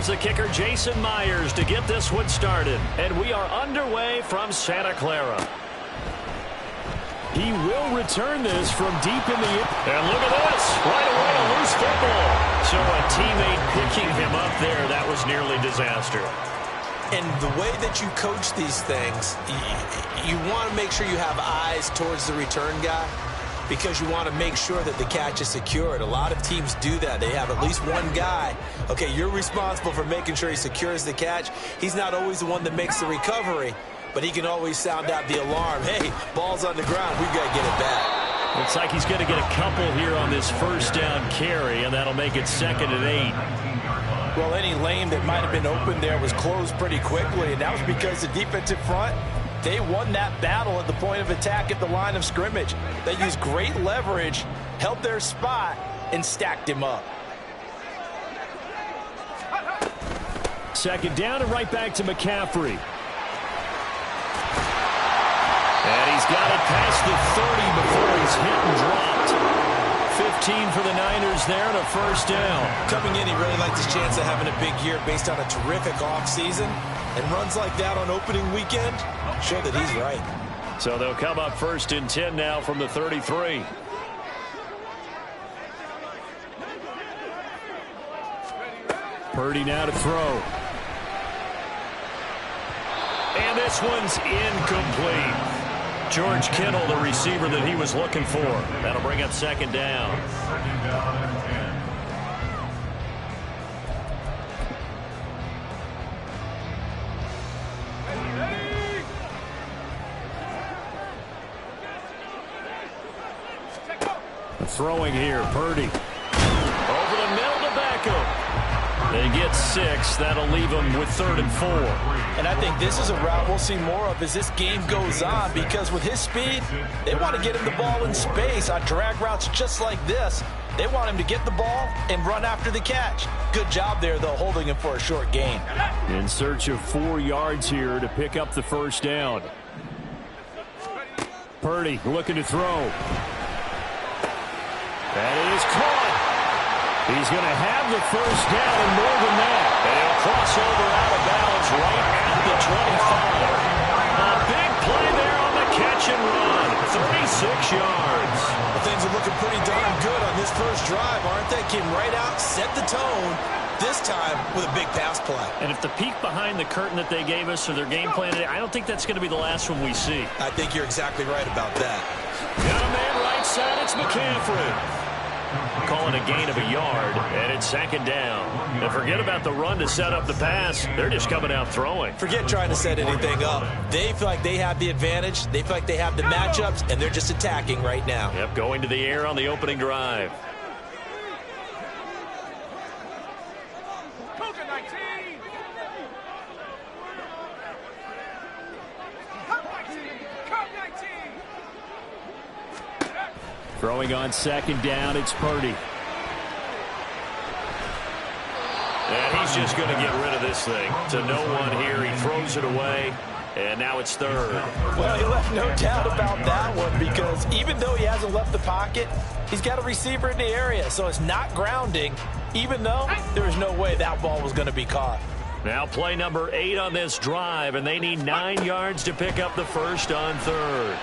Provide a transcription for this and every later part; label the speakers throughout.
Speaker 1: here's the kicker, Jason Myers, to get this one started. And we are underway from Santa Clara. He will return this from deep in the air. And look at this. Right away, a loose football. So a teammate picking him up there, that was nearly disaster.
Speaker 2: And the way that you coach these things, you want to make sure you have eyes towards the return guy because you want to make sure that the catch is secured. A lot of teams do that. They have at least one guy. Okay, you're responsible for making sure he secures the catch. He's not always the one that makes the recovery, but he can always sound out the alarm. Hey, ball's on the ground. We've got to get it back.
Speaker 1: Looks like he's going to get a couple here on this first down carry, and that'll make it 2nd and 8.
Speaker 3: Well, any lane that might have been open there was closed pretty quickly, and that was because the defensive front, they won that battle at the point of attack at the line of scrimmage. They used great leverage, held their spot, and stacked him up.
Speaker 1: 2nd down and right back to McCaffrey. And he's got it past the 30 before he's hit and dropped. 15 for the Niners there and a first down.
Speaker 2: Coming in, he really likes his chance of having a big year based on a terrific offseason. And runs like that on opening weekend show that he's right.
Speaker 1: So they'll come up 1st and 10 now from the 33. Purdy now to throw. And this one's incomplete. George Kittle, the receiver that he was looking for. That'll bring up 2nd down. Throwing here, Purdy. Over the middle to Beckham. They get 6. That'll leave them with 3rd and 4.
Speaker 3: And I think this is a route we'll see more of as this game goes on because with his speed, they want to get him the ball in space on drag routes just like this. They want him to get the ball and run after the catch. Good job there, though, holding him for a short gain.
Speaker 1: In search of 4 yards here to pick up the first down. Purdy looking to throw. That is caught. He's going to have the first down and more than that. And he'll cross over out of bounds right at the 25. A big play there on the catch and run. 36 yards.
Speaker 2: Well, things are looking pretty darn good on this first drive, aren't they? Came right out, set the tone, this time with a big pass play.
Speaker 1: And if the peek behind the curtain that they gave us or their game plan today, I don't think that's going to be the last one we see.
Speaker 2: I think you're exactly right about that.
Speaker 1: Got a man right side, it's McCaffrey. Calling a gain of a yard, and it's 2nd down. And forget about the run to set up the pass. They're just coming out throwing.
Speaker 2: Forget trying to set anything up. They feel like they have the advantage. They feel like they have the matchups, and they're just attacking right now.
Speaker 1: Yep, going to the air on the opening drive. Throwing on 2nd down, it's Purdy. And he's just going to get rid of this thing. To no one here, he throws it away, and now it's 3rd.
Speaker 3: Well, he left no doubt about that one because even though he hasn't left the pocket, he's got a receiver in the area, so it's not grounding, even though there is no way that ball was going to be caught.
Speaker 1: Now play number 8 on this drive, and they need 9 yards to pick up the first on 3rd.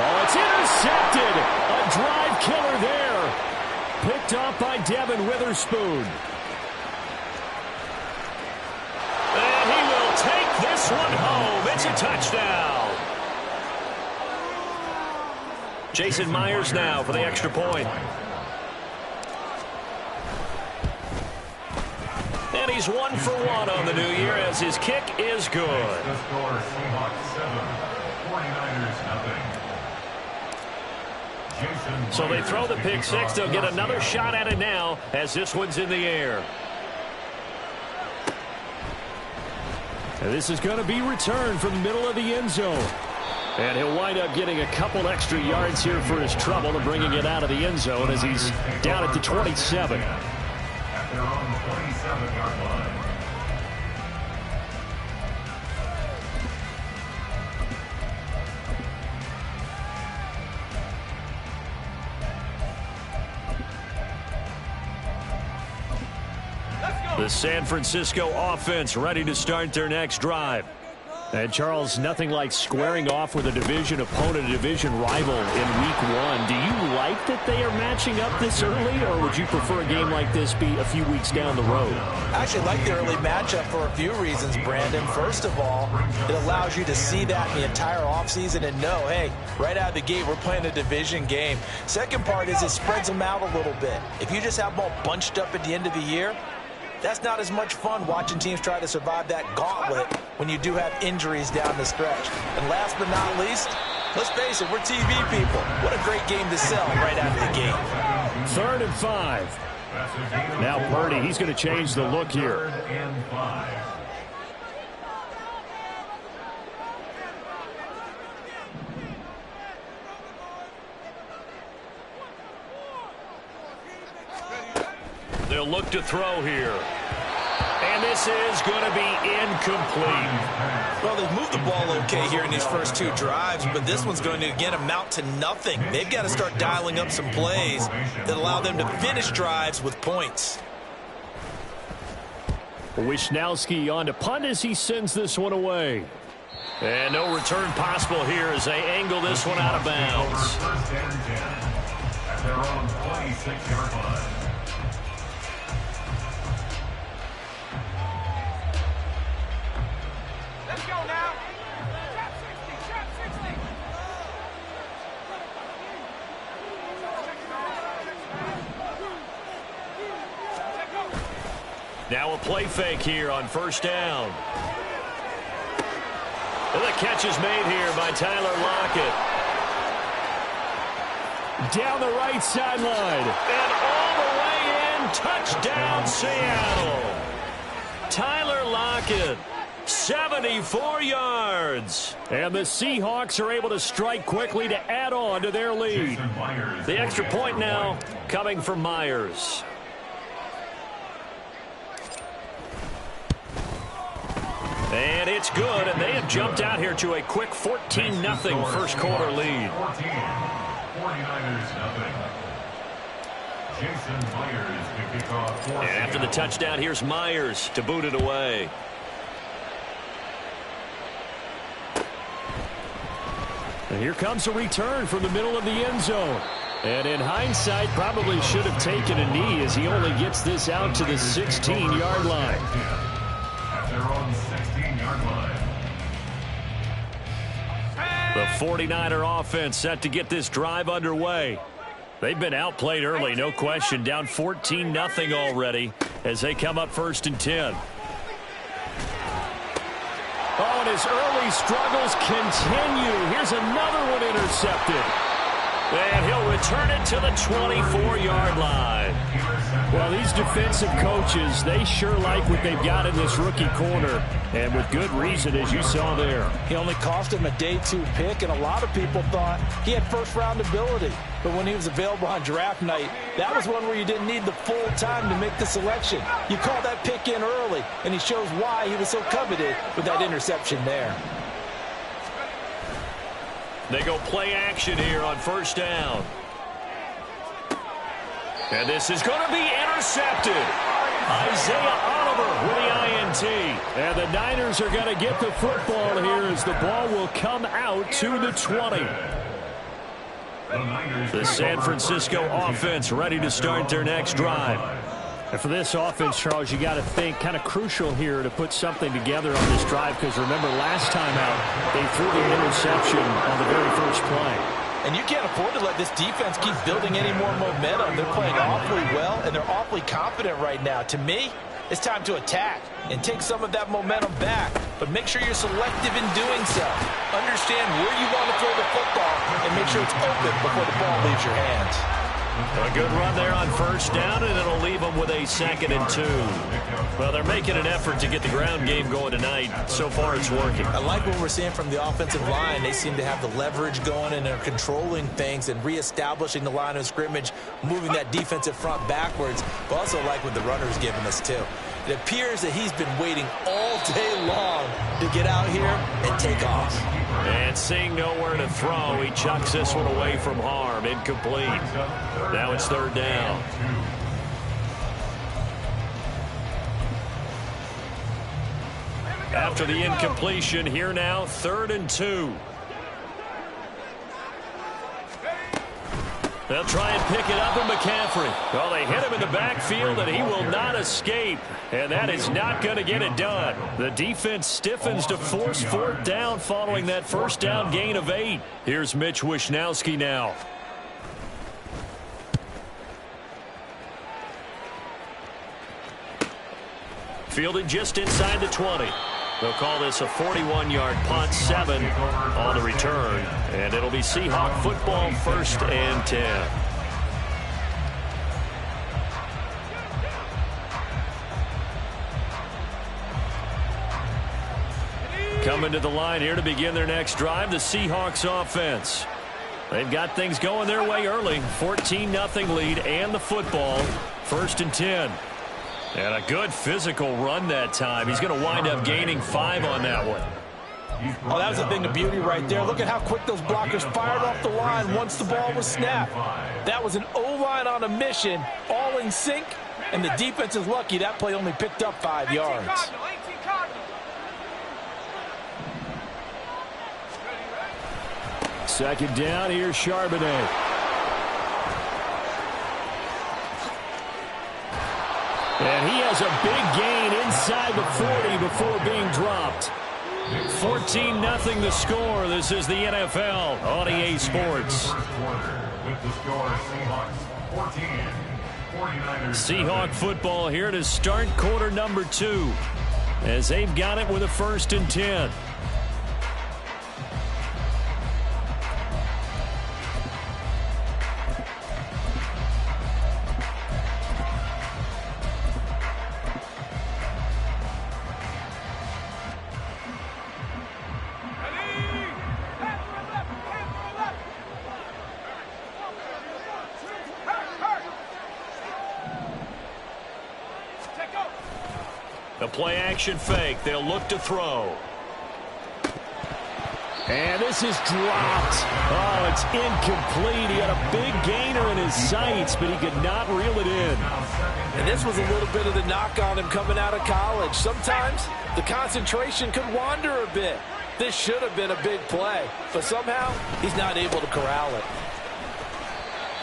Speaker 1: Oh, it's intercepted. A drive killer there. Picked off by Devin Witherspoon. And he will take this one home. It's a touchdown. Jason Myers now for the extra point. And he's 1 for 1 on the new year as his kick is good. So they throw the pick 6. They'll get another shot at it now as this one's in the air. And this is going to be returned from the middle of the end zone. And he'll wind up getting a couple extra yards here for his trouble and bringing it out of the end zone as he's down at the 27. At their own 27-yard line.
Speaker 4: Let's go.
Speaker 1: The San Francisco offense ready to start their next drive. And, Charles, nothing like squaring off with a division opponent, a division rival in Week 1. Do you like that they are matching up this early, or would you prefer a game like this be a few weeks down the road?
Speaker 3: I actually like the early matchup for a few reasons, Brandon. First of all, it allows you to see that in the entire offseason and know, hey, right out of the gate, we're playing a division game. Second part is it spreads them out a little bit. If you just have them all bunched up at the end of the year, that's not as much fun watching teams try to survive that gauntlet when you do have injuries down the stretch. And last but not least, let's face it, we're TV people. What a great game to sell right out of the gate.
Speaker 1: 3rd and 5. Now Purdy, he's going to change the look here. They'll look to throw here. And this is going to be incomplete.
Speaker 3: Well, they've moved the ball okay here in these first 2 drives, but this one's going to, again, amount to nothing. They've got to start dialing up some plays that allow them to finish drives with points.
Speaker 1: Wisnowski on to punt as he sends this one away. And no return possible here as they angle this one out of bounds.
Speaker 4: At their own 26-yard line.
Speaker 1: Now a play fake here on 1st down. And the catch is made here by Tyler Lockett. Down the right sideline. And all the way in. Touchdown, Seattle. Tyler Lockett. 74 yards. And the Seahawks are able to strike quickly to add on to their lead. The extra point now coming from Myers. And it's good, and they have jumped out here to a quick 14-0 first quarter lead.
Speaker 4: 49ers nothing. Jason Myers to kick off.
Speaker 1: And after the touchdown, here's Myers to boot it away. And here comes a return from the middle of the end zone. And in hindsight, probably should have taken a knee as he only gets this out to the 16-yard line.
Speaker 4: At their own 16-yard line.
Speaker 1: The 49er offense set to get this drive underway. They've been outplayed early, no question. Down 14-0 already as they come up 1st and 10. Oh, and his early struggles continue. Here's another one intercepted. And he'll return it to the 24-yard line. Well, these defensive coaches, they sure like what they've got in this rookie corner. And with good reason, as you saw there.
Speaker 3: He only cost him a day 2 pick, and a lot of people thought he had first-round ability. But when he was available on draft night, that was one where you didn't need the full time to make the selection. You call that pick in early, and he shows why he was so coveted with that interception there.
Speaker 1: They go play action here on 1st down. And this is going to be intercepted. Isaiah Oliver with the INT. And the Niners are going to get the football here as the ball will come out to the 20. The San Francisco offense ready to start their next drive. And for this offense, Charles, you got to think kind of crucial here to put something together on this drive, because remember last time out they threw the interception on the very first play.
Speaker 3: And you can't afford to let this defense keep building any more momentum. They're playing awfully well, and they're awfully confident right now. To me, it's time to attack and take some of that momentum back. But make sure you're selective in doing so. Understand where you want to throw the football and make sure it's open before the ball leaves your hands.
Speaker 1: A good run there on 1st down, and it'll leave them with a 2nd and 2. Well, they're making an effort to get the ground game going tonight. So far, it's working.
Speaker 3: I like what we're seeing from the offensive line. They seem to have the leverage going, and they're controlling things and reestablishing the line of scrimmage, moving that defensive front backwards. But also like what the runner's giving us, too. It appears that he's been waiting all day long to get out here and take off.
Speaker 1: And seeing nowhere to throw, he chucks this one away from harm. Incomplete. Now it's 3rd down. After the incompletion, here now, 3rd and 2. They'll try and pick it up in McCaffrey. Well, they hit him in the backfield, and he will not escape. And that is not going to get it done. The defense stiffens to force 4th down following that first down gain of 8. Here's Mitch Wishnowski now. Fielded just inside the 20. They'll call this a 41-yard punt, 7 on the return. And it'll be Seahawk football, 1st and 10. Coming to the line here to begin their next drive, the Seahawks offense. They've got things going their way early. 14-0 lead and the football, 1st and 10. And a good physical run that time. He's going to wind up gaining 5 on that one.
Speaker 3: Oh, that was a thing of beauty right there. Look at how quick those blockers fired off the line once the ball was snapped. That was an O-line on a mission, all in sync, and the defense is lucky that play only picked up 5 yards.
Speaker 1: Second down, here's Charbonnet. And he has a big gain inside the 40 before being dropped. 14-0 the score. This is the NFL on EA Sports. Seahawk football here to start quarter number 2 as they've got it with a 1st and 10. The play-action fake. They'll look to throw. And this is dropped. Oh, it's incomplete. He had a big gainer in his sights, but he could not reel it in.
Speaker 3: And this was a little bit of the knock on him coming out of college. Sometimes the concentration could wander a bit. This should have been a big play, but somehow he's not able to corral it.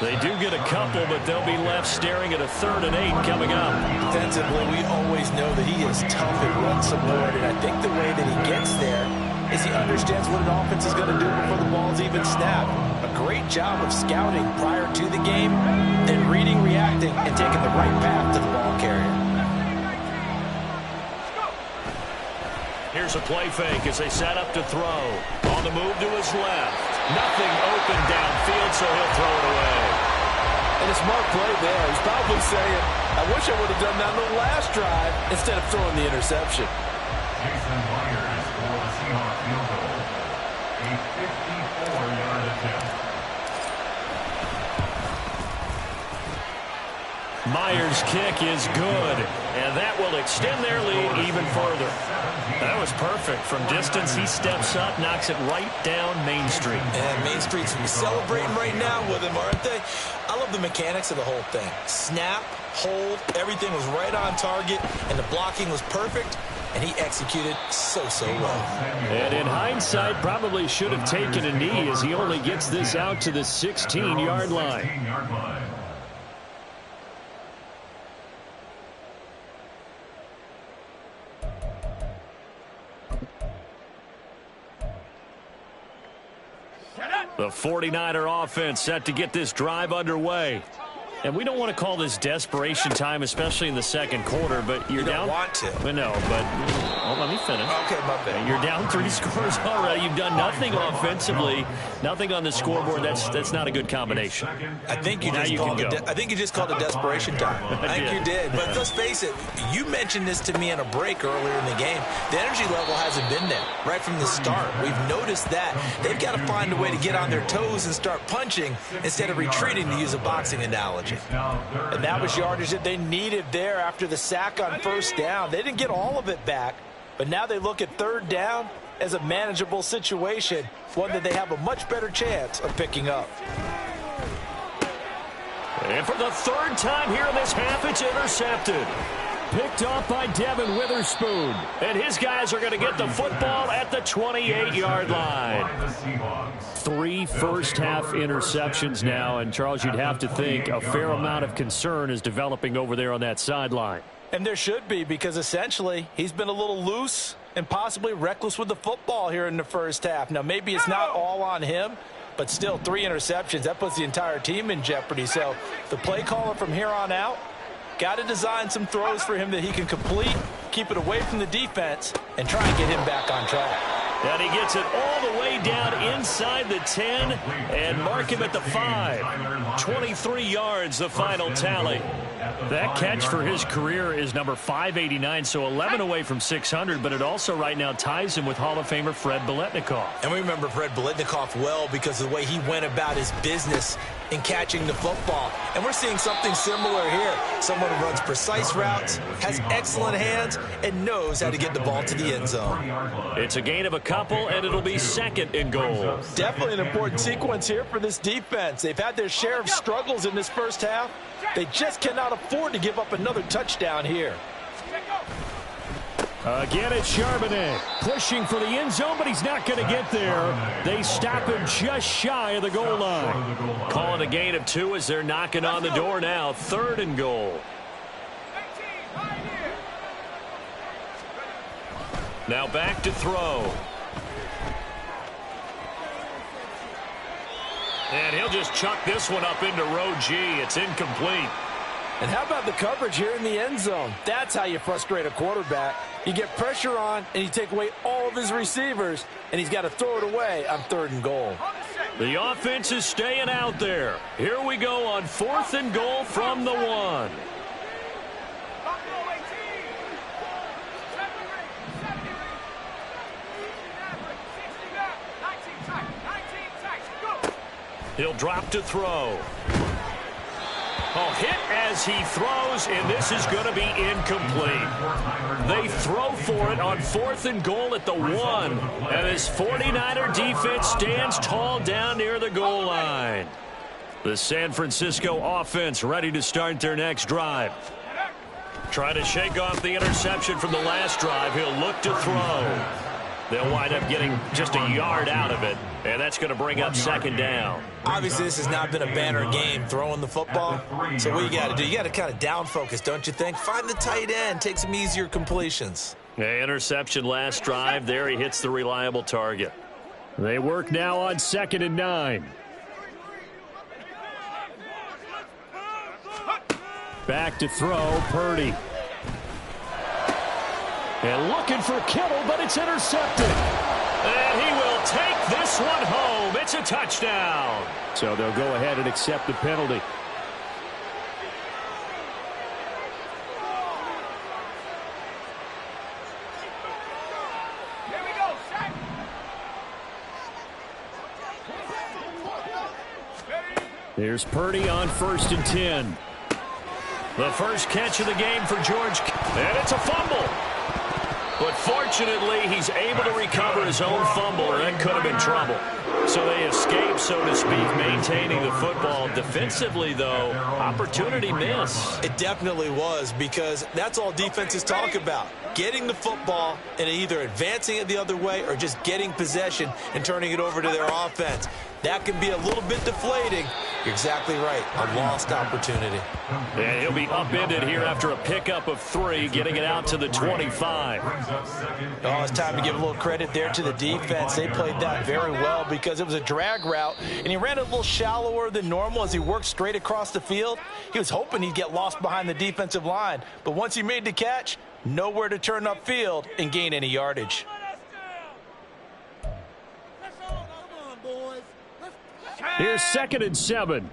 Speaker 1: They do get a couple, but they'll be left staring at a 3rd and 8 coming up.
Speaker 2: Defensively, we always know that he is tough and runs some board, and I think the way that he gets there is he understands what an offense is going to do before the ball's even snapped. A great job of scouting prior to the game, then reading, reacting, and taking the right path to the ball carrier.
Speaker 1: Here's a play fake as they set up to throw. On the move to his left. Nothing open downfield, so he'll throw it away.
Speaker 3: And a smart play there. He's probably saying, I wish I would have done that on the last drive instead of throwing the interception.
Speaker 4: Jason Myers for the Seahawks field goal. A 54-yard attempt.
Speaker 1: Myers' kick is good, and that will extend their lead even further. That was perfect. From distance, he steps up, knocks it right down Main Street.
Speaker 2: And Main Street's celebrating right now with him, aren't they? I love the mechanics of the whole thing. Snap, hold, everything was right on target, and the blocking was perfect, and he executed so well.
Speaker 1: And in hindsight, probably should have taken a knee as he only gets this out to the 16-yard line. The 49er offense set to get this drive underway. And we don't want to call this desperation time, especially in the second quarter, but you're down.
Speaker 2: You don't want to.
Speaker 1: No, but let me finish.
Speaker 2: Okay, my bad.
Speaker 1: You're down 3 scores already. You've done nothing offensively, nothing on the scoreboard. That's not a good combination.
Speaker 2: I think you just called it desperation time. I think you did. But let's face it, you mentioned this to me in a break earlier in the game. The energy level hasn't been there right from the start. We've noticed that. They've got to find a way to get on their toes and start punching instead of retreating, to use a boxing analogy.
Speaker 3: And that was yardage that they needed there after the sack on first down. They didn't get all of it back, but now they look at third down as a manageable situation, one that they have a much better chance of picking up.
Speaker 1: And for the third time here in this half, it's intercepted. Picked off by Devin Witherspoon. And his guys are going to get the football at the 28-yard line. 3 first-half interceptions now. And, Charles, you'd have to think a fair amount of concern is developing over there on that sideline.
Speaker 3: And there should be, because essentially he's been a little loose and possibly reckless with the football here in the first half. Now, maybe it's not all on him, but still 3 interceptions. That puts the entire team in jeopardy. So the play caller from here on out got to design some throws for him that he can complete, keep it away from the defense, and try and get him back on track.
Speaker 1: And he gets it all the way down inside the 10 and mark him at the 5. 23 yards, the final tally. That catch for his career is number 589, so 11 away from 600, but it also right now ties him with Hall of Famer Fred Biletnikoff.
Speaker 2: And we remember Fred Biletnikoff well because of the way he went about his business in catching the football. And we're seeing something similar here. Someone who runs precise routes, has excellent hands, and knows how to get the ball to the end zone.
Speaker 1: It's a gain of a couple, and it'll be 2nd and goal.
Speaker 3: Definitely an important sequence here for this defense. They've had their share of struggles in this first half. They just cannot afford to give up another touchdown here.
Speaker 1: Again, it's Charbonnet pushing for the end zone, but he's not going to get there. They stop him just shy of the goal line. Calling a gain of 2 as they're knocking on the door now. 3rd and goal. Now back to throw. And he'll just chuck this one up into row G. It's incomplete.
Speaker 3: And how about the coverage here in the end zone? That's how you frustrate a quarterback. You get pressure on, and you take away all of his receivers, and he's got to throw it away on 3rd and goal.
Speaker 1: The offense is staying out there. Here we go on 4th and goal from the 1. He'll drop to throw. Oh, hit as he throws, and this is going to be incomplete. They throw for it on 4th and goal at the 1. And his 49er defense stands tall down near the goal line. The San Francisco offense ready to start their next drive. Trying to shake off the interception from the last drive. He'll look to throw. They'll wind up getting just a yard out of it, and that's going to bring up 2nd down.
Speaker 2: Obviously, this has not been a banner game throwing the football. So what you got to do, you got to kind of down focus, don't you think? Find the tight end, take some easier completions.
Speaker 1: Interception last drive. There he hits the reliable target. They work now on 2nd and 9. Back to throw, Purdy. And looking for Kittle, but it's intercepted. And he will take this one home. It's a touchdown. So they'll go ahead and accept the penalty.
Speaker 5: Here we go, Shaq.
Speaker 1: Here's Purdy on 1st and 10. The first catch of the game for George. And it's a fumble. But fortunately, he's able to recover his own fumble, or that could have been trouble. So they escape, so to speak, maintaining the football. Defensively, though, opportunity miss.
Speaker 2: It definitely was, because that's all defenses talk about. Getting the football and either advancing it the other way or just getting possession and turning it over to their offense. That can be a little bit deflating. You're exactly right. A lost opportunity.
Speaker 1: And he'll be upended here after a pickup of 3, getting it out to the 25.
Speaker 3: Oh, it's time to give a little credit there to the defense. They played that very well because it was a drag route, and he ran a little shallower than normal as he worked straight across the field. He was hoping he'd get lost behind the defensive line, but once he made the catch, nowhere to turn upfield and gain any yardage.
Speaker 1: Here's 2nd and 7.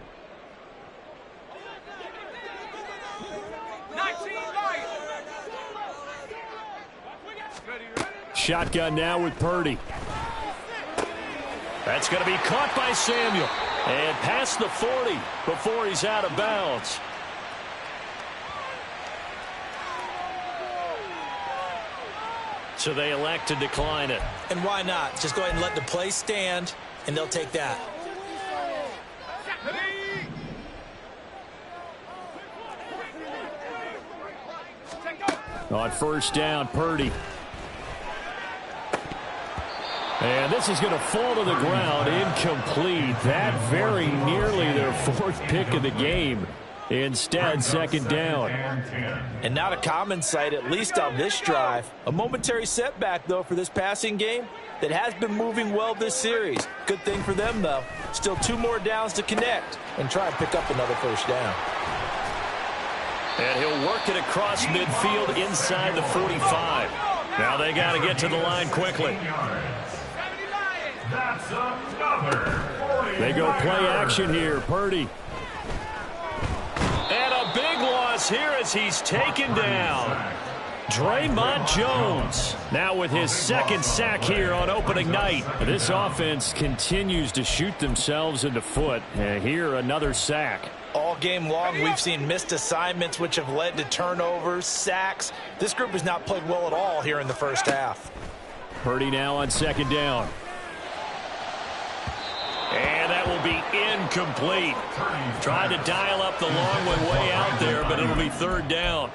Speaker 1: Shotgun now with Purdy. That's going to be caught by Samuel. And past the 40 before he's out of bounds. So they elect to decline it.
Speaker 2: And why not? Just go ahead and let the play stand, and they'll take that.
Speaker 1: On first down, Purdy. And this is going to fall to the ground, incomplete. That very nearly their fourth pick of the game. Instead, second down.
Speaker 3: And not a common sight, at least on this drive. A momentary setback, though, for this passing game that has been moving well this series. Good thing for them, though. Still 2 more downs to connect and try and pick up another first down.
Speaker 1: And he'll work it across midfield inside the 45. Now they got to get to the line quickly. They go play action here. Purdy. And a big loss here as he's taken down. Draymond Jones now with his second sack here on opening night. This offense continues to shoot themselves in the foot. And here another sack.
Speaker 3: All game long, we've seen missed assignments which have led to turnovers, sacks. This group has not played well at all here in the first half.
Speaker 1: Purdy now on second down. And that will be incomplete. Tried to dial up the long one way out there, but it'll be third down.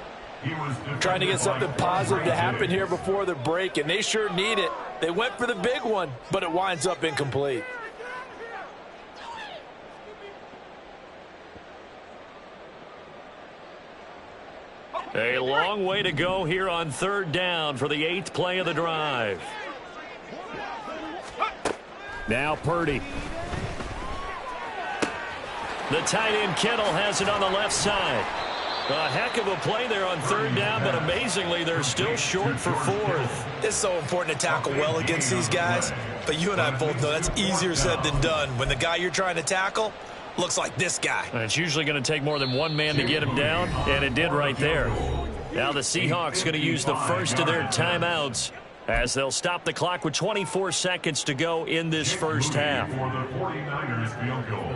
Speaker 3: Trying to get something positive to happen here before the break, and they sure need it. They went for the big one, but it winds up incomplete.
Speaker 1: A long way to go here on third down for the 8th play of the drive. Now Purdy. The tight end Kittle has it on the left side. A heck of a play there on third down, but amazingly they're still short for fourth.
Speaker 2: It's so important to tackle well against these guys, but you and I both know that's easier said than done when the guy you're trying to tackle looks like this guy.
Speaker 1: And it's usually going to take more than one man to get him down, and it did right there. Now the Seahawks going to use the first of their timeouts as they'll stop the clock with 24 seconds to go in this first half.
Speaker 4: For the 49ers field goal,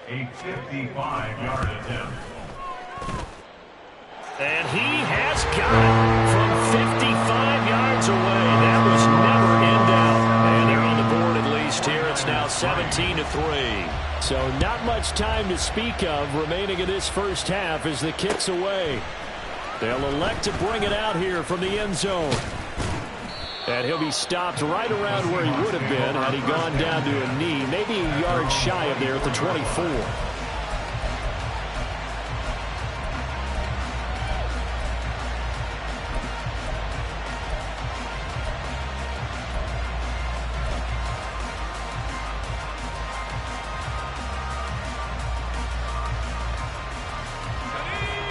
Speaker 4: a 55-yard attempt.
Speaker 1: And he has got it from 55 yards away. That was never in doubt. And they're on the board at least here. It's now 17-3. So not much time to speak of remaining in this first half as the kick's away. They'll elect to bring it out here from the end zone. And he'll be stopped right around where he would have been had he gone down to a knee, maybe a yard shy of there at the 24.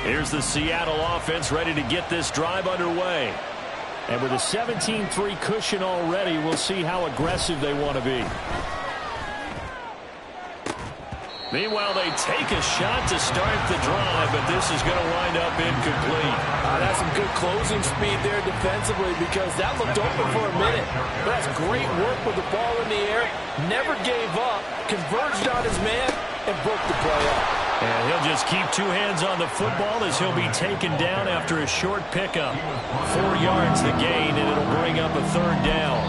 Speaker 1: Here's the Seattle offense ready to get this drive underway. And with a 17-3 cushion already, we'll see how aggressive they want to be. Meanwhile, they take a shot to start the drive, but this is going to wind up incomplete.
Speaker 3: That's some good closing speed there defensively because that looked open for a minute. But that's great work with the ball in the air. Never gave up, converged on his man, and broke the play up.
Speaker 1: And he'll just keep 2 hands on the football as he'll be taken down after a short pickup. 4 yards the gain, and it'll bring up a third down.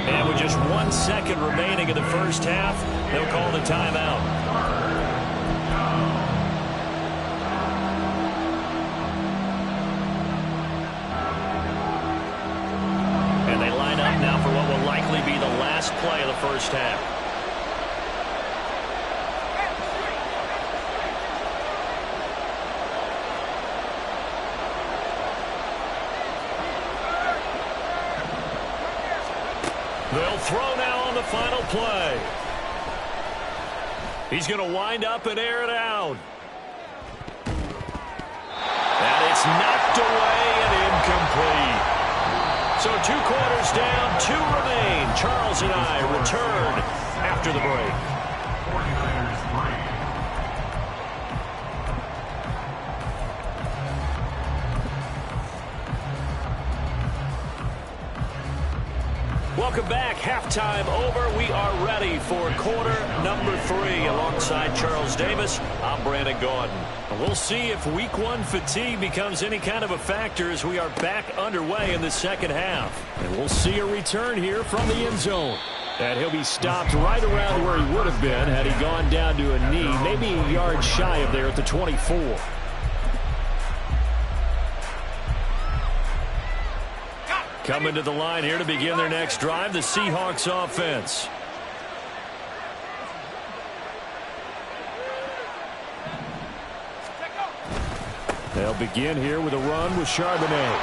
Speaker 1: And with just 1 second remaining in the first half, they'll call the timeout. And they line up now for what will likely be the last play of the first half. They'll throw now on the final play. He's going to wind up and air it out. And it's knocked away and incomplete. So 2 quarters down, 2 remain. Charles and I return after the break.
Speaker 4: 49ers 3.
Speaker 1: Welcome back. Halftime over. We are ready for quarter number 3. Alongside Charles Davis, I'm Brandon Gaudin. We'll see if week 1 fatigue becomes any kind of a factor as we are back underway in the second half. And we'll see a return here from the end zone. And he'll be stopped right around where he would have been had he gone down to a knee, maybe a yard shy of there at the 24. Coming to the line here to begin their next drive, the Seahawks offense. They'll begin here with a run with Charbonnet.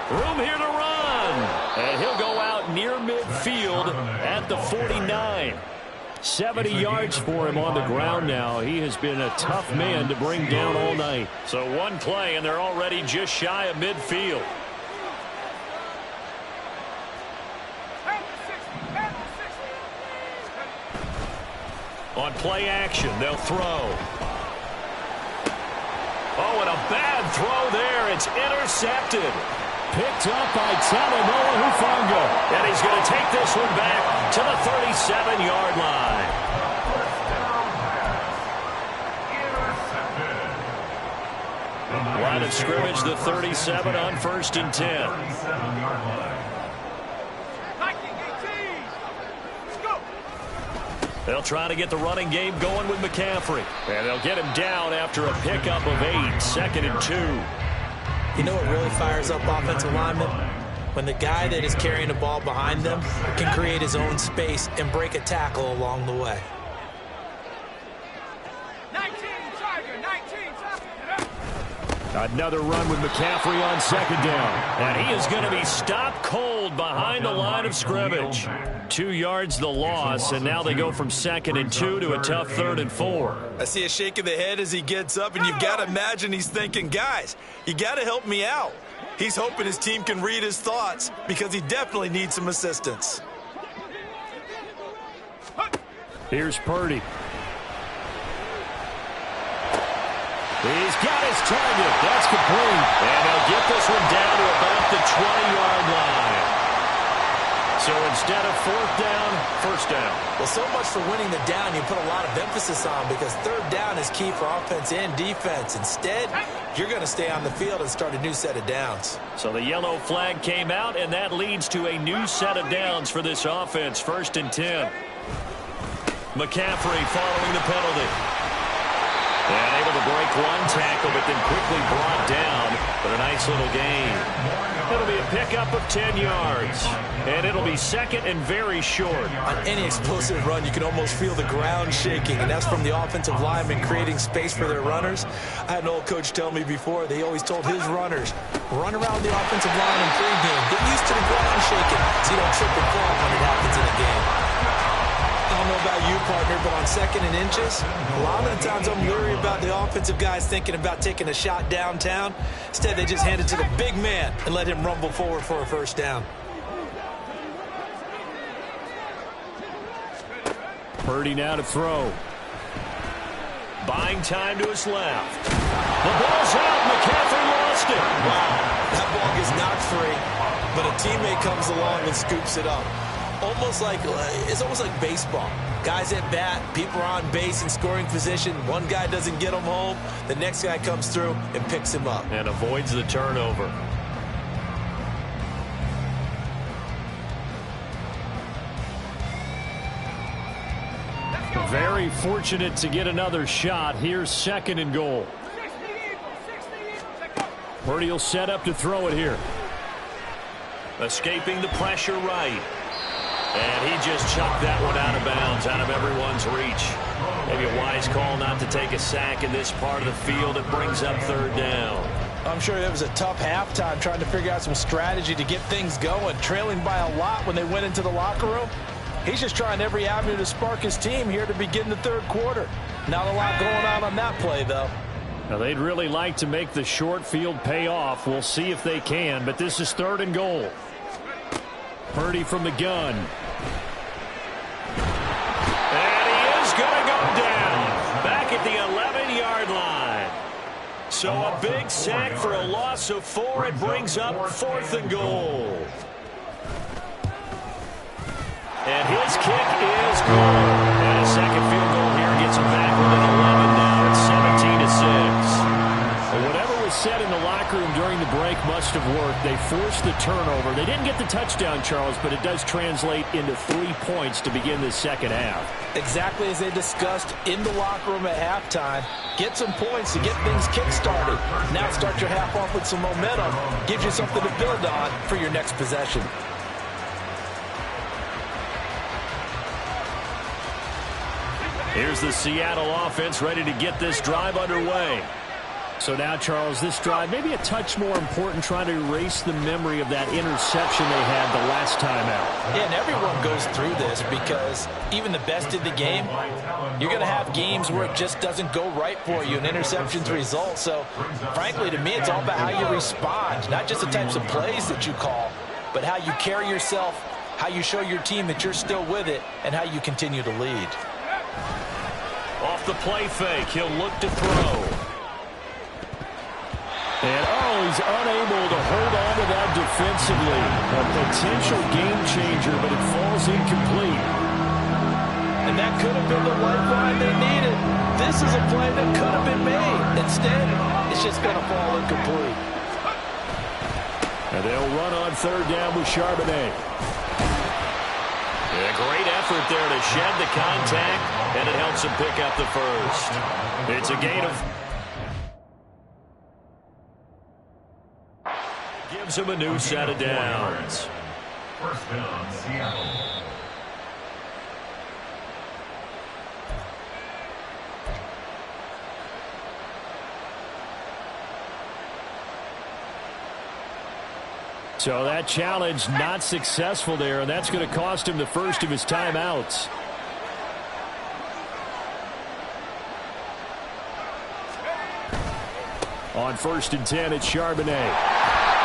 Speaker 1: Room here to run. And he'll go out near midfield at the 49. 70 yards for him on the ground now. He has been a tough man to bring down all night. So one play, and they're already just shy of midfield. On play action, they'll throw. Oh, and a bad throw there. It's intercepted. Picked up by Talanoa Hufanga. And he's going to take this one back to the 37-yard line. Line of scrimmage, the 37 on 1st and 10. They'll try to get the running game going with McCaffrey. And they'll get him down after a pickup of 8, 2nd and 2.
Speaker 2: You know what really fires up offensive linemen? When the guy that is carrying the ball behind them can create his own space and break a tackle along the way.
Speaker 5: 19, Tiger, 19,
Speaker 1: Another run with McCaffrey on 2nd down. And he is going to be stopped cold behind the line of scrimmage. 2 yards the loss, and now they go from 2nd and 2 to a tough 3rd and 4.
Speaker 3: I see a shake of the head as he gets up, and you've got to imagine he's thinking, guys, you got to help me out. He's hoping his team can read his thoughts because he definitely needs some assistance.
Speaker 1: Here's Purdy. He's got his target. That's complete. And they'll get this one down to about the 20-yard line. So instead of 4th down, 1st down.
Speaker 2: Well, so much for winning the down you put a lot of emphasis on because 3rd down is key for offense and defense. Instead, you're going to stay on the field and start a new set of downs.
Speaker 1: So the yellow flag came out, and that leads to a new set of downs for this offense. 1st and 10. McCaffrey following the penalty. And able to break one tackle, but then quickly brought down. But a nice little gain. It'll be a pickup of 10 yards. And it'll be 2nd and very short.
Speaker 2: On any explosive run, you can almost feel the ground shaking, and that's from the offensive linemen creating space for their runners. I had an old coach tell me before, they always told his runners, run around the offensive line in pregame. Get used to the ground shaking so you don't trip and fall when it happens in a game. I don't know about you, partner, but on 2nd and inches, a lot of the times I'm leery about the offensive guys thinking about taking a shot downtown. Instead, they just hand it to the big man and let him rumble forward for a 1st down.
Speaker 1: Purdy now to throw. Buying time to his left. The ball's out. McCaffrey lost it.
Speaker 2: Wow, that ball is not free, but a teammate comes along and scoops it up. It's almost like baseball. Guys at bat, people are on base in scoring position. One guy doesn't get him home. The next guy comes through and picks him up.
Speaker 1: And avoids the turnover. Very fortunate to get another shot. Here's 2nd and goal. Purdy will set up to throw it here. Escaping the pressure right. And he just chucked that one out of bounds, out of everyone's reach. Maybe a wise call not to take a sack in this part of the field. It brings up 3rd down.
Speaker 3: I'm sure it was a tough halftime trying to figure out some strategy to get things going, trailing by a lot when they went into the locker room. He's just trying every avenue to spark his team here to begin the 3rd quarter. Not a lot going on that play, though.
Speaker 1: Now, they'd really like to make the short field pay off. We'll see if they can, but this is 3rd and goal. Purdy from the gun. And he is going to go down. Back at the 11-yard line. So a big sack for a loss of 4. It brings up 4th and goal. And his kick is good. And a second field goal here gets him back within 11 now. It's 17-6. Well, whatever was said in the locker room during the break must have worked. They forced the turnover. They didn't get the touchdown, Charles, but it does translate into 3 points to begin the second half.
Speaker 3: Exactly as they discussed in the locker room at halftime. Get some points to get things kick-started. Now start your half off with some momentum. Gives you something to build on for your next possession.
Speaker 1: Here's the Seattle offense ready to get this drive underway. So now, Charles, this drive maybe a touch more important, trying to erase the memory of that interception they had the last time out.
Speaker 3: Yeah, and everyone goes through this because even the best in the game, you're going to have games where it just doesn't go right for you, and interceptions result. So, frankly, to me, it's all about how you respond, not just the types of plays that you call, but how you carry yourself, how you show your team that you're still with it, and how you continue to lead.
Speaker 1: Off the play fake, he'll look to throw. And, he's unable to hold on to that defensively. A potential game changer, but it falls incomplete.
Speaker 3: And that could have been the lifeline they needed. This is a play that could have been made. Instead, it's just going to fall incomplete.
Speaker 1: And they'll run on third down with Charbonnet. A great effort there to shed the contact, and it helps him pick up the first. It's a gain of... Gives him a new set of downs.
Speaker 4: First down, Seattle.
Speaker 1: So that challenge not successful there, and that's going to cost him the first of his timeouts. On 1st and 10, it's Charbonnet.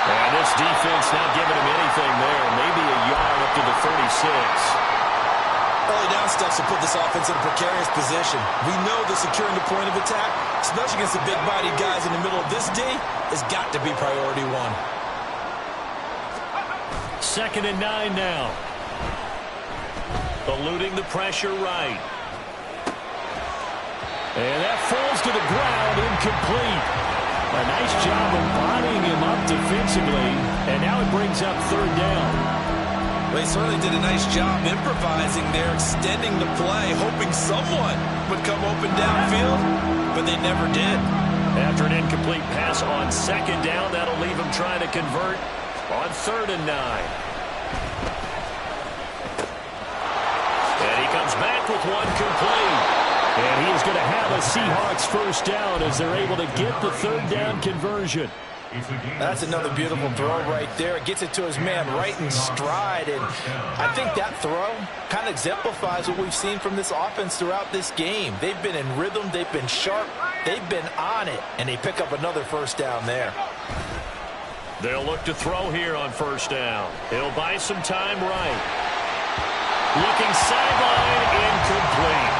Speaker 1: And this defense not giving him anything there. Maybe a yard up to the 36.
Speaker 2: Early down steps will put this offense in a precarious position. We know that securing the point of attack, especially against the big-bodied guys in the middle of this D, has got to be priority one.
Speaker 1: 2nd and 9 now. Eluding the pressure right. And that falls to the ground, incomplete. A nice job of bodying him up defensively, and now it brings up 3rd down.
Speaker 2: Well, he certainly did a nice job improvising there, extending the play, hoping someone would come open downfield, but they never did.
Speaker 1: After an incomplete pass on 2nd down, that'll leave him trying to convert on 3rd and 9. And he comes back with one complete. And he is going to have a Seahawks first down as they're able to get the 3rd down conversion.
Speaker 3: That's another beautiful throw right there. Gets it to his man right in stride. And I think that throw kind of exemplifies what we've seen from this offense throughout this game. They've been in rhythm. They've been sharp. They've been on it. And they pick up another first down there.
Speaker 1: They'll look to throw here on 1st down. He'll buy some time right. Looking sideline, incomplete.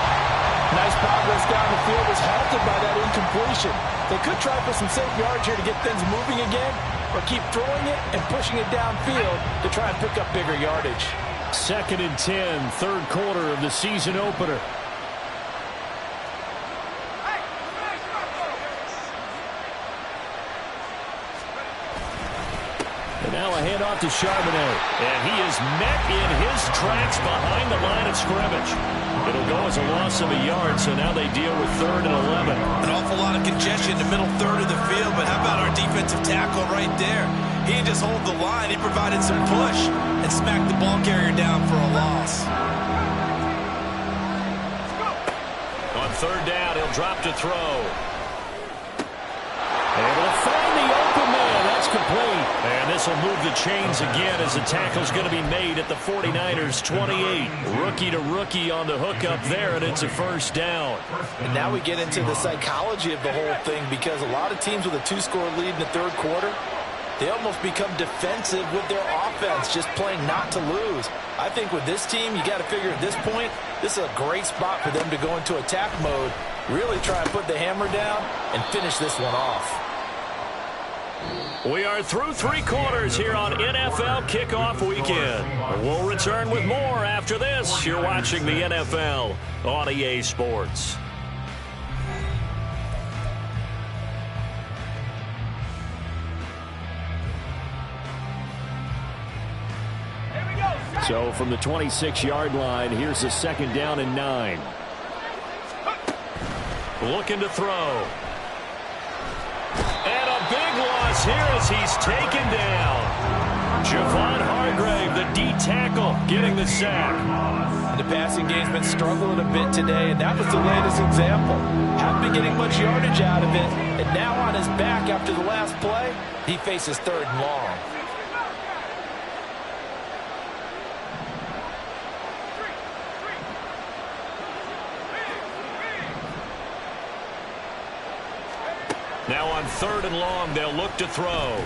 Speaker 3: Nice progress down the field was halted by that incompletion. They could try for some safe yards here to get things moving again, or keep throwing it and pushing it downfield to try and pick up bigger yardage.
Speaker 1: 2nd and 10, 3rd quarter of the season opener. And now a handoff to Charbonnet. And he is met in his tracks behind the line of scrimmage. It'll go as a loss of a yard, so now they deal with 3rd and 11.
Speaker 2: An awful lot of congestion in the middle third of the field, but how about our defensive tackle right there? He didn't just hold the line, he provided some push and smacked the ball carrier down for a loss.
Speaker 1: On 3rd down, he'll drop to throw. Able to find the open man. That's complete. And this will move the chains again as the tackle's going to be made at the 49ers 28. Rookie to rookie on the hookup there, and it's a first down.
Speaker 3: And now we get into the psychology of the whole thing, because a lot of teams with a 2-score lead in the 3rd quarter, they almost become defensive with their offense, just playing not to lose. I think with this team, you got to figure at this point, this is a great spot for them to go into attack mode, really try and put the hammer down and finish this one off.
Speaker 1: We are through 3 quarters here on NFL Kickoff Weekend. We'll return with more after this. You're watching the NFL on EA Sports. So from the 26-yard line, here's a 2nd down and 9. Looking to throw. And a big loss here as he's taken down. Javon Hargrave, the D tackle, getting the sack.
Speaker 3: And the passing game's been struggling a bit today, and that was the latest example. Haven't been getting much yardage out of it, and now on his back after the last play, he faces 3rd and long.
Speaker 1: Now on 3rd and long, they'll look to throw.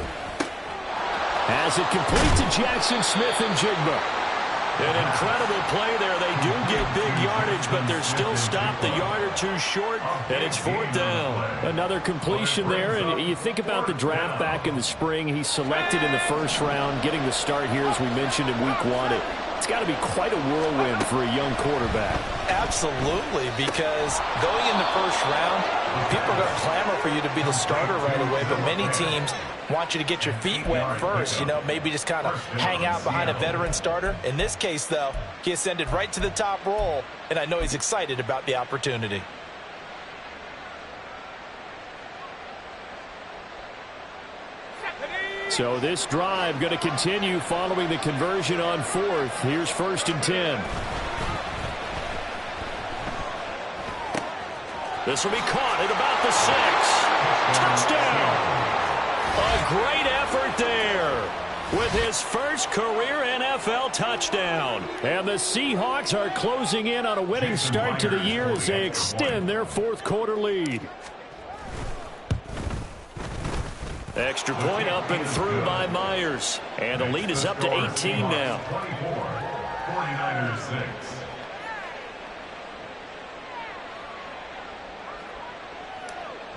Speaker 1: As it complete to Jackson Smith and Jigba. An incredible play there. They do get big yardage, but they're still stopped a yard or two short, and it's 4th down. Another completion there, and you think about the draft back in the spring. He's selected in the 1st round, getting the start here, as we mentioned, in week 1. It's got to be quite a whirlwind for a young quarterback.
Speaker 3: Absolutely, because going in the 1st round, people are going to clamor for you to be the starter right away, but many teams want you to get your feet wet first, maybe just kind of hang out behind a veteran starter. In this case, though, he ascended right to the top role, and I know he's excited about the opportunity.
Speaker 1: So this drive going to continue following the conversion on 4th. Here's 1st and 10. This will be caught at about the 6. Touchdown! A great effort there with his first career NFL touchdown. And the Seahawks are closing in on a winning start to the year as they extend their 4th quarter lead. Extra point up and through by Myers. And the lead is up to 18 now.
Speaker 4: 49ers 6.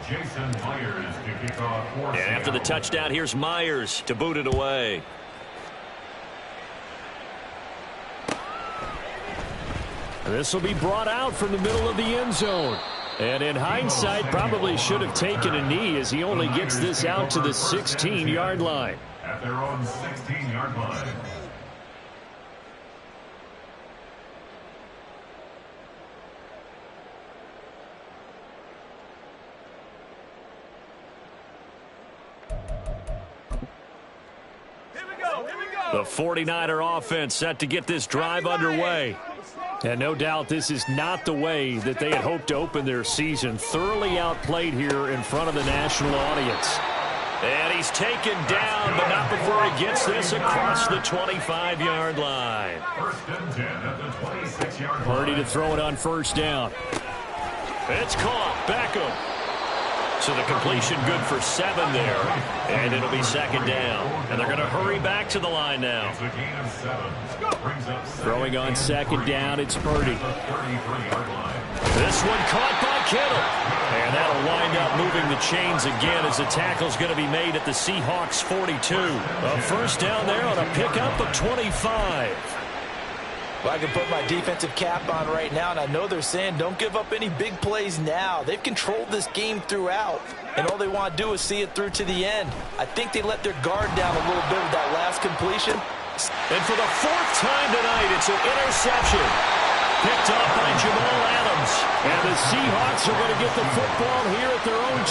Speaker 4: Jason Myers to kick off for
Speaker 1: And after the touchdown, here's Myers to boot it away. This will be brought out from the middle of the end zone. And in hindsight, probably should have taken a knee as he only gets this out to the 16-yard line.
Speaker 4: At their own 16-yard line.
Speaker 1: The 49er offense set to get this drive underway. And no doubt this is not the way that they had hoped to open their season. Thoroughly outplayed here in front of the national audience. And he's taken down, but not before he gets this across the 25-yard line.
Speaker 4: 1st and 10 at the 26-yard line.
Speaker 1: Purdy to throw it on 1st down. It's caught. Beckham. So the completion good for 7 there. And it'll be 2nd down. And they're going to hurry back to the line now.
Speaker 4: It's a gain of 7.
Speaker 1: Throwing on 2nd down, it's Purdy. This one caught by Kittle. And that'll wind up moving the chains again as the tackle's going to be made at the Seahawks 42. A 1st down there on a pickup of 25.
Speaker 3: Well, I can put my defensive cap on right now, and I know they're saying don't give up any big plays now. They've controlled this game throughout, and all they want to do is see it through to the end. I think they let their guard down a little bit with that last completion.
Speaker 1: And for the 4th time tonight, it's an interception. Picked up by Jamal Adams. And the Seahawks are going to get the football here at their own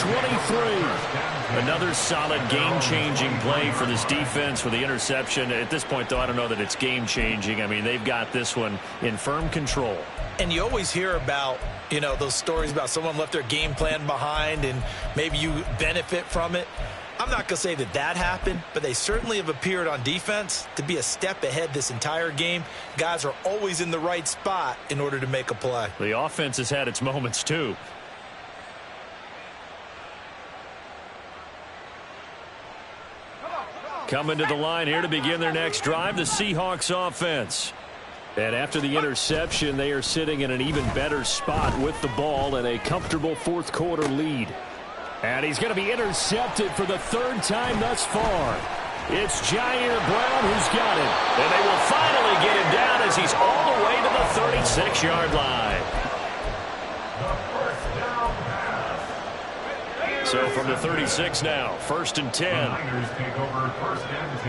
Speaker 1: 23. Another solid game-changing play for this defense with the interception. At this point, though, I don't know that it's game-changing. I mean, they've got this one in firm control.
Speaker 3: And you always hear about, those stories about someone left their game plan behind and maybe you benefit from it. I'm not going to say that happened, but they certainly have appeared on defense to be a step ahead this entire game. Guys are always in the right spot in order to make a play.
Speaker 1: The offense has had its moments, too. Coming to the line here to begin their next drive, the Seahawks offense. And after the interception, they are sitting in an even better spot with the ball and a comfortable 4th quarter lead. And he's going to be intercepted for the 3rd time thus far. It's Jair Brown who's got it. And they will finally get him down as he's all the way to the 36-yard line. So from the 36 now, 1st and 10.
Speaker 4: Niners take over 1st and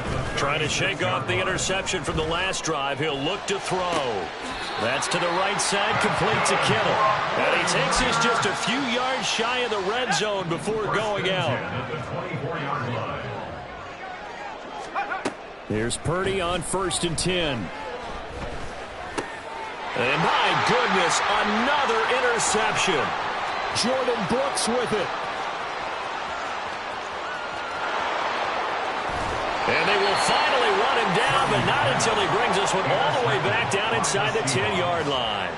Speaker 4: 10.
Speaker 1: Trying to shake off the interception from the last drive. He'll look to throw. That's to the right side, complete to Kittle. And he takes this just a few yards shy of the red zone before going out. Here's Purdy on 1st and 10. And my goodness, another interception. Jordan Brooks with it. And they will finally run him down, but not until he brings this one all the way back down inside the 10-yard line.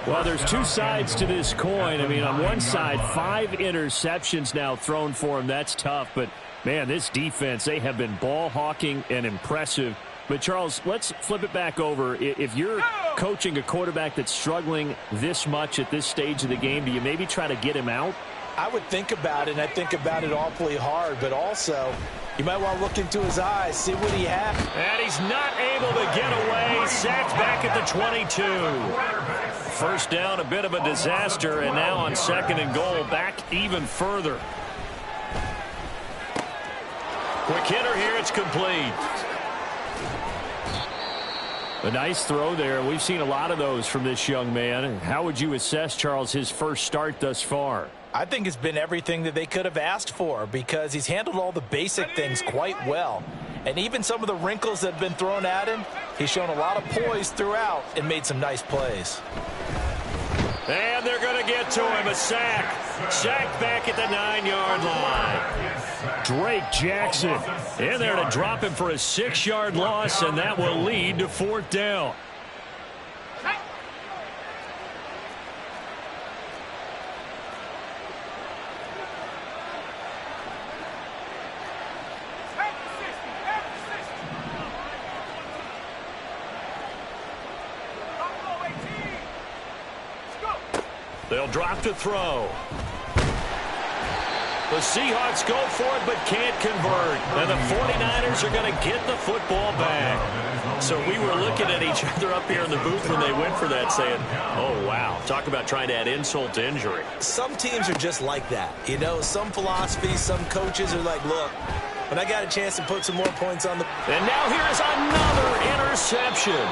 Speaker 1: Well, there's two sides to this coin. I mean, on one side, 5 interceptions now thrown for him. That's tough. But, man, this defense, they have been ball hawking and impressive. But, Charles, let's flip it back over. If you're coaching a quarterback that's struggling this much at this stage of the game, do you maybe try to get him out?
Speaker 3: I would think about it, and I think about it awfully hard. But also, you might want to look into his eyes, see what he has.
Speaker 1: And he's not able to get away. Sacked back at the 22. First down, a bit of a disaster, and now on 2nd and goal, back even further. Quick hitter here, it's complete. A nice throw there. We've seen a lot of those from this young man. How would you assess, Charles, his first start thus far?
Speaker 3: I think it's been everything that they could have asked for because he's handled all the basic things quite well. And even some of the wrinkles that have been thrown at him, he's shown a lot of poise throughout and made some nice plays.
Speaker 1: And they're going to get to him. A sack. Sacked back at the 9-yard line. Drake Jackson in there to drop him for a 6-yard loss, and that will lead to 4th down. They'll drop to throw. The Seahawks go for it but can't convert. And the 49ers are going to get the football back. So we were looking at each other up here in the booth when they went for that saying, oh, wow. Talk about trying to add insult to injury.
Speaker 2: Some teams are just like that. You know, some philosophies, some coaches are like, look, when I got a chance to put some more points on the...
Speaker 1: And now here is another interception.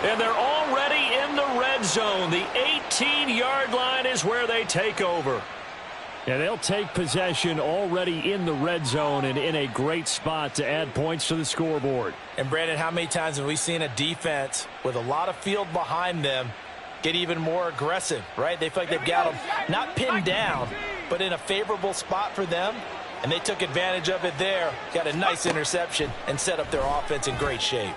Speaker 1: And they're already in the red zone. The 18-yard line is where they take over. Yeah, they'll take possession already in the red zone and in a great spot to add points to the scoreboard.
Speaker 3: And, Brandon, how many times have we seen a defense with a lot of field behind them get even more aggressive, right? They feel like they've got them not pinned down, but in a favorable spot for them. And they took advantage of it there, got a nice interception, and set up their offense in great shape.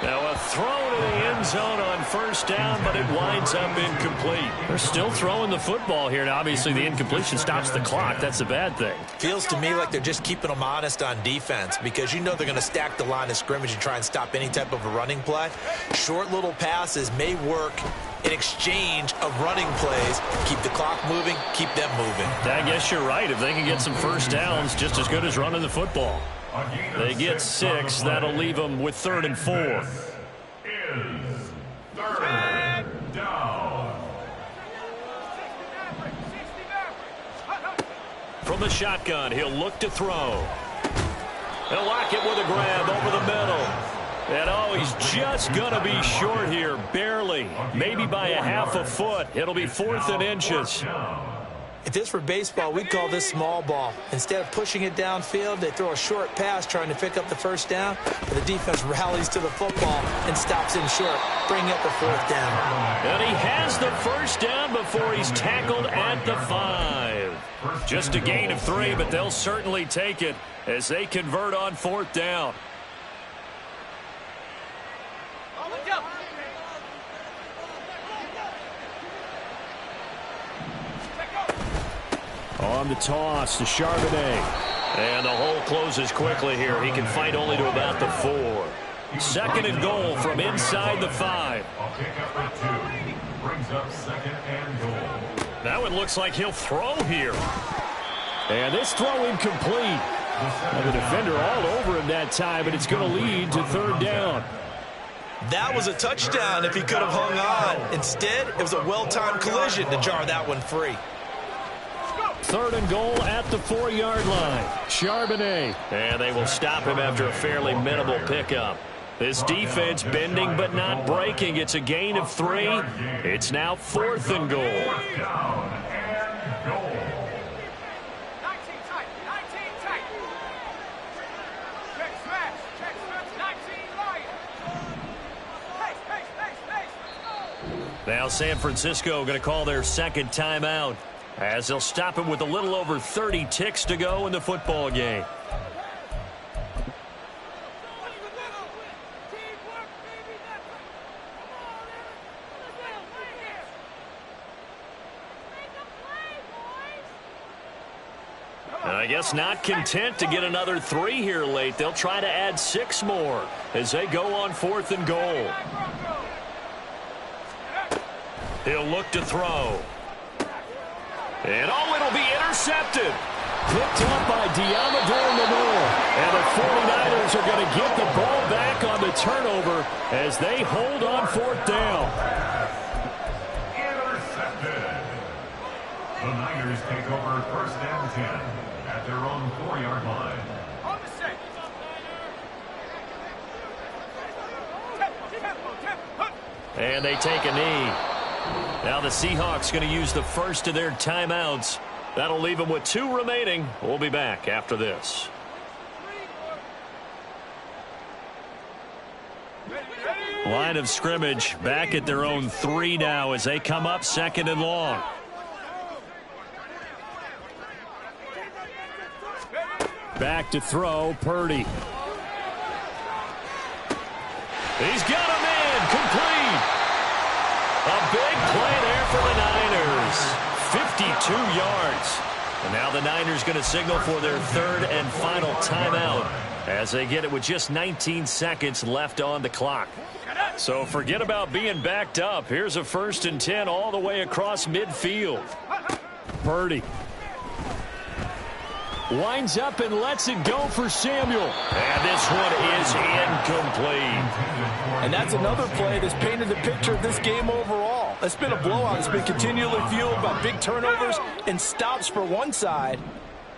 Speaker 1: Now a throw to the end zone on 1st down, but it winds up incomplete. They're still throwing the football here. Now, obviously, the incompletion stops the clock. That's a bad thing.
Speaker 2: Feels to me like they're just keeping them honest on defense because you know they're going to stack the line of scrimmage and try and stop any type of a running play. Short little passes may work in exchange of running plays. Keep the clock moving, keep them moving.
Speaker 1: I guess you're right. If they can get some first downs, just as good as running the football. They get 6. That'll leave them with 3rd and 4.
Speaker 4: Is 3rd down.
Speaker 1: From the shotgun, he'll look to throw. He'll lock it with a grab over the middle. And, oh, he's just going to be short here, barely, maybe by a half a foot. It'll be 4th and inches.
Speaker 2: If this were baseball, we'd call this small ball. Instead of pushing it downfield, they throw a short pass trying to pick up the 1st down. But the defense rallies to the football and stops him short, bringing up a 4th down.
Speaker 1: And he has the 1st down before he's tackled at the 5. Just a gain of 3, but they'll certainly take it as they convert on 4th down. On the toss to Charbonnet. And the hole closes quickly here. He can fight only to about the 4. 2nd and goal from inside the 5.
Speaker 4: Brings up 2nd and goal.
Speaker 1: Now it looks like he'll throw here. And this throw incomplete. And the defender all over him that time, but it's going to lead to 3rd down.
Speaker 2: That was a touchdown if he could have hung on. Instead, it was a well-timed collision to jar that one free.
Speaker 1: 3rd and goal at the 4-yard line. Charbonnet. And they will stop him after a fairly minimal pickup. This defense bending but not breaking. It's a gain of 3. It's now 4th and goal.
Speaker 5: 19 tight. 19 tight. Check smash. 19 Lions. Pace.
Speaker 1: Now San Francisco going to call their second timeout as they'll stop him with a little over 30 ticks to go in the football game. And I guess not content to get another 3 here late. They'll try to add 6 more as they go on 4th and goal. He'll look to throw. And it'll be intercepted. Picked up by Diamador Lenore. And the 49ers are going to get the ball back on the turnover as they hold on 4th down.
Speaker 4: Intercepted. The Niners take over 1st and 10 at their own 4-yard line.
Speaker 5: On the set.
Speaker 1: And they take a knee. Now the Seahawks going to use the first of their timeouts. That'll leave them with 2 remaining. We'll be back after this. Line of scrimmage back at their own 3 now as they come up 2nd and long. Back to throw, Purdy. He's got him in, complete. A big play there for the Niners. 52 yards. And now the Niners going to signal for their 3rd and final timeout as they get it with just 19 seconds left on the clock. So forget about being backed up. Here's a 1st and 10 all the way across midfield. Purdy winds up and lets it go for Samuel. And this one is incomplete.
Speaker 3: And that's another play that's painted the picture of this game overall. It's been a blowout. It's been continually fueled by big turnovers and stops for one side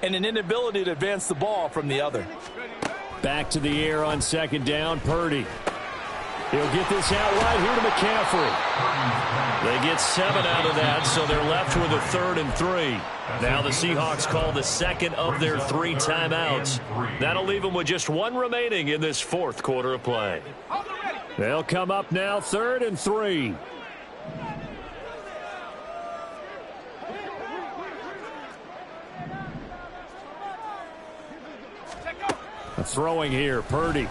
Speaker 3: and an inability to advance the ball from the other.
Speaker 1: Back to the air on 2nd down, Purdy. He'll get this out right here to McCaffrey. They get 7 out of that, so they're left with a 3rd and 3. Now the Seahawks call the 2nd of their 3 timeouts. That'll leave them with just 1 remaining in this 4th quarter of play. They'll come up now 3rd and 3. Throwing here, Purdy.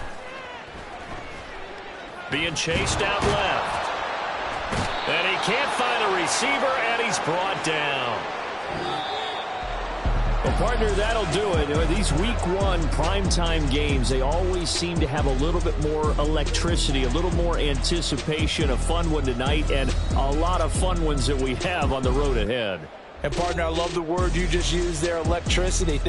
Speaker 1: Being chased out left. And he can't find a receiver, and he's brought down. Well, partner, that'll do it. These Week 1 primetime games, they always seem to have a little bit more electricity, a little more anticipation. A fun one tonight, and a lot of fun ones that we have on the road ahead.
Speaker 3: And, partner, I love the word you just used there, electricity.